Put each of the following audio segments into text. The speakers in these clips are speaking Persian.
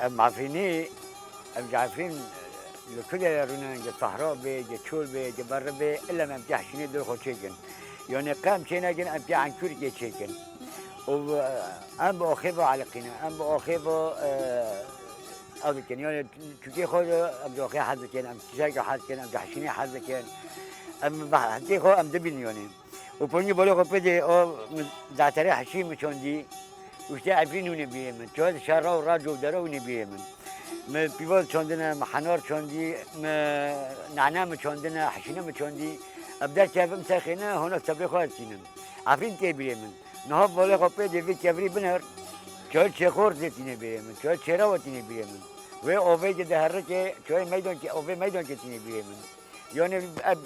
ام عارفيني ام عارفين لكل يرونا الصحراء بي جتشول بي جبر بي الا ما امتى حشيني دول خوشيكن يعني قام شينا جن امتى عن كل جيشيكن و ام باخيبه على قنا ام باخيبه او كان يعني تجي خود ام دوخي حد كان ام تشاك حد كان ام حشيني حد كان ام بحكي خو ام دبين يعني وبني بقول لك بدي او ذاتري حشي مشون دي وش عارفين ونبيه من شو هذا شارع وراجو درو ونبيه من ما بيبال شوندنا محنار شوندي ما نعناع شوندنا حشينا شوندي ابدا كيف مسخينا هنا تبري خالتين عارفين تبري من نهار بقول لك بدي في كبري بنهر شو شخور زيتين بيه من شو شراوتين بيه من و اوبه جده هركه شو ميدان كي اوبه ميدان كتين بيه من يعني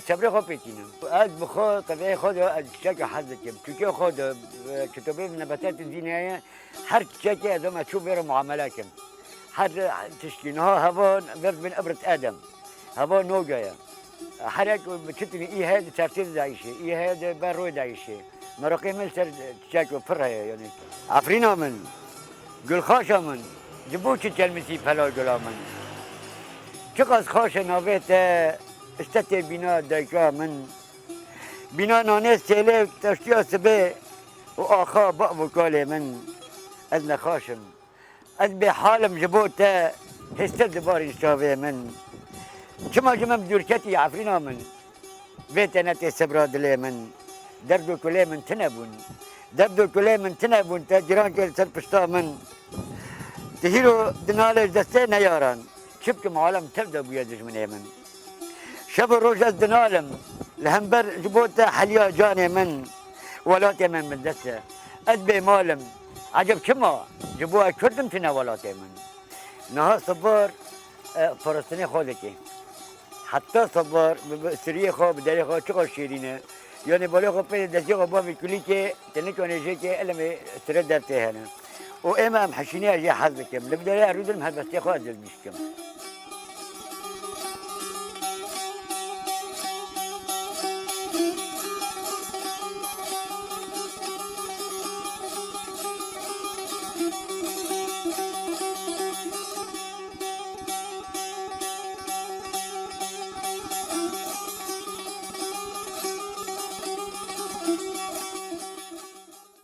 صبري خبيتين از بخو طبيعي خود از شك حظك تشكي خود كتبه نباتات الدينيه هر شك ادم تشوف غير معاملاتهم هر تشكينها هوا برد من ابره ادم هوا نوجايا حرك بتشتني ايه هذا ترتيب دايشه ايه هذا بروي دايشه مرقي ملتر تشاكو فرها يعني عفرينا من قل خاشا من جبوش تلمسي فلا قلا من شقص خاشا نابت استتي بنا دايكا من بنا نانيس سيلي تشتيا سبي واخا بقبو كالي من اذن خاشم از بحالم جبوتا هستد باري شافي من كما جمع بدوركتي عفرينا من بيتنا تسبرا دلي من دردو كلي من تنبون دردو كلي من تنبون تجران كل سرپشتا من تهيرو دنالج دسته نياران شبك معالم تبدا بيا دجمني من شب روج از دنالم لهمبر جبوتا حليا جاني من ولاتي من دسته ادبي مالم عجب كما جبوها كردم تنا ولاتي من نها صبر فرستني خودكي حتى صبر سريه خو بدري خو شغل شيرينه يعني بالي خو بين دسي خو بام كليكي تنكوني جيكي الا ما تردرتي هنا وامام حشيني اجي حظكم لبدري اريد المهد بس خو ازل مشكم